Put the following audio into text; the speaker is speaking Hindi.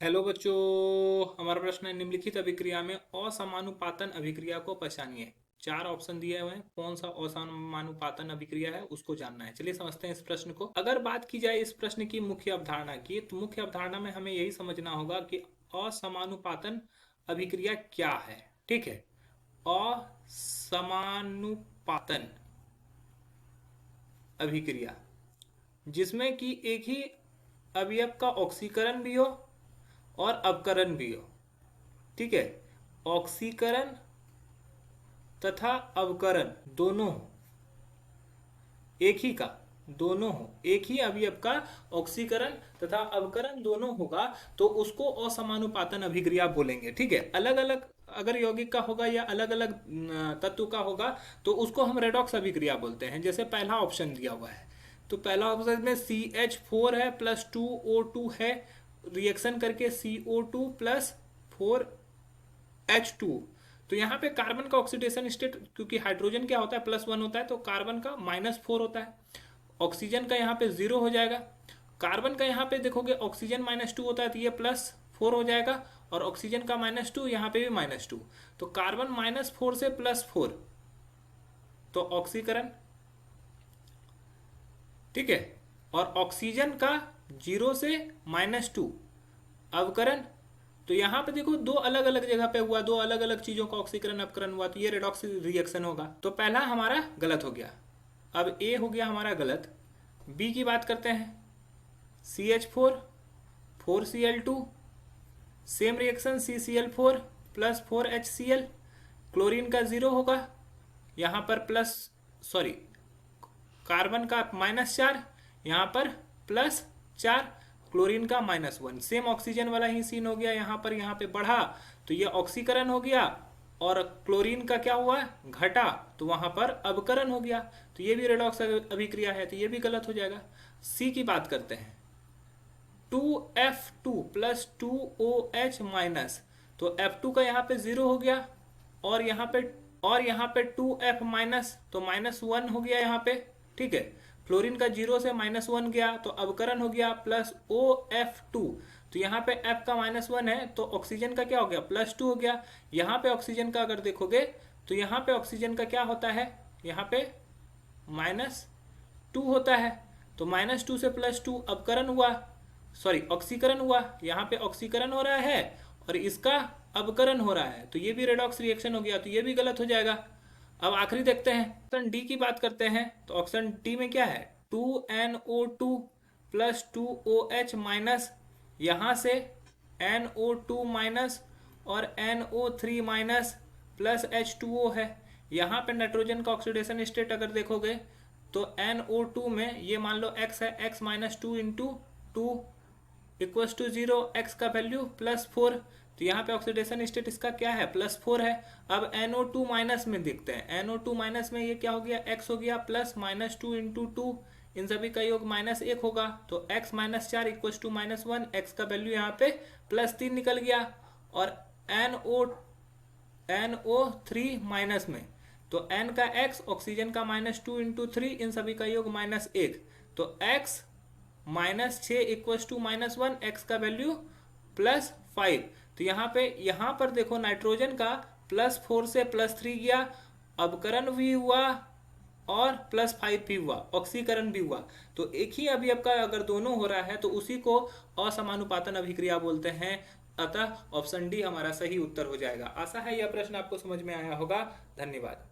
हेलो बच्चों। हमारा प्रश्न है, निम्नलिखित अभिक्रिया में असमानुपातन अभिक्रिया को पहचानिए। चार ऑप्शन दिए हुए हैं, कौन सा असमानुपातन अभिक्रिया है उसको जानना है। चलिए समझते हैं इस प्रश्न को। अगर बात की जाए इस प्रश्न की मुख्य अवधारणा की, तो मुख्य अवधारणा में हमें यही समझना होगा कि असमानुपातन अभिक्रिया क्या है। ठीक है, असमानुपातन अभिक्रिया जिसमें कि एक ही अवयव का ऑक्सीकरण भी हो और अपकरण भी हो। ठीक है, ऑक्सीकरण तथा अवकरण दोनों हो, एक ही का दोनों हो, एक ही अवयव का ऑक्सीकरण तथा अवकरण दोनों होगा तो उसको असमानुपातन अभिक्रिया बोलेंगे। ठीक है, अलग अलग अगर यौगिक का होगा या अलग अलग तत्व का होगा तो उसको हम रेडॉक्स अभिक्रिया बोलते हैं। जैसे पहला ऑप्शन दिया हुआ है, तो पहला ऑप्शन में CH4 है प्लस 2O2 है, रिएक्शन करके CO2 प्लस 4H2। तो यहाँ पे कार्बन का ऑक्सीडेशन स्टेट, क्योंकि हाइड्रोजन क्या होता है +1 होता है, तो कार्बन का -4 होता है। ऑक्सीजन का यहाँ पे 0 हो जाएगा। कार्बन का यहाँ पे देखोगे ऑक्सीजन -2 होता है तो ये +4 हो जाएगा, और ऑक्सीजन का -2 यहाँ पे भी -2। तो कार्बन -4 से +4 तो ऑक्सीकरण। ठीक है, और ऑक्सीजन का 0 से -2 अवकरण। तो यहाँ पे देखो दो अलग अलग जगह पे हुआ, दो अलग अलग चीजों का ऑक्सीकरण अपकरण हुआ, तो ये रेडॉक्स रिएक्शन होगा। तो पहला हमारा गलत हो गया। अब ए हो गया हमारा गलत। बी की बात करते हैं, CH4 4Cl2, same reaction CCl4 plus 4HCl, chlorine का 0 होगा, यहाँ पर प्लस सॉरी कार्बन का -4, यहाँ पर +4, क्लोरीन का -1। सेम ऑक्सीजन वाला ही सीन हो गया यहाँ पे बढ़ा तो ये ऑक्सीकरण हो गया, और क्लोरीन का क्या हुआ घटा तो वहां पर अवकरण हो गया। तो ये भी रेडॉक्स अभिक्रिया है, तो ये भी गलत हो जाएगा। सी की बात करते हैं, 2F2 प्लस 2OH माइनस, तो F2 का यहाँ पे 0 हो गया, और यहाँ पे 2F माइनस तो -1 हो गया यहाँ पे। ठीक है, फ्लोरीन का 0 से -1 गया तो अवकरण हो गया प्लस OF2। तो यहाँ पे F का -1 है तो ऑक्सीजन का क्या हो गया +2 हो गया। यहाँ पे ऑक्सीजन का अगर देखोगे तो यहाँ पे ऑक्सीजन का क्या होता है, यहाँ पे -2 होता है, तो -2 से +2 अवकरण हुआ, सॉरी ऑक्सीकरण हुआ। यहाँ पे ऑक्सीकरण हो रहा है और इसका अवकरण हो रहा है, तो ये भी रेडॉक्स रिएक्शन हो गया, तो ये भी गलत हो जाएगा। अब आखिरी देखते हैं, ऑप्शन डी की बात करते हैं। तो ऑप्शन डी में क्या है, 2NO2 प्लस 2OH माइनस, यहाँ से NO2 माइनस और NO3 माइनस प्लस H2O है। यहाँ पे नाइट्रोजन का ऑक्सीडेशन स्टेट अगर देखोगे तो NO2 में ये मान लो x है, x -2 into 2 equals to 0, x का वैल्यू +4। तो यहाँ पे ऑक्सीडेशन स्टेट इसका क्या है +4 है। अब NO2 माइनस में देखते हैं, NO2 माइनस में ये क्या हो गया, x हो गया प्लस -2 इंटू 2, इन सभी का योग -1 होगा, तो x -4 इक्वल्स टू -1, x का वैल्यू यहाँ पे +3 निकल गया। और NO3 माइनस में तो n का x, ऑक्सीजन का -2 इंटू 3, इन सभी का योग -1, तो x -6 इक्वल्स टू -1, x का वैल्यू +5। तो यहाँ पर देखो नाइट्रोजन का +4 से +3 गया, अवकरण भी हुआ और +5 भी हुआ, ऑक्सीकरण भी हुआ। तो एक ही अवयव का अगर दोनों हो रहा है तो उसी को असमानुपातन अभिक्रिया बोलते हैं। अतः ऑप्शन डी हमारा सही उत्तर हो जाएगा। आशा है यह प्रश्न आपको समझ में आया होगा। धन्यवाद।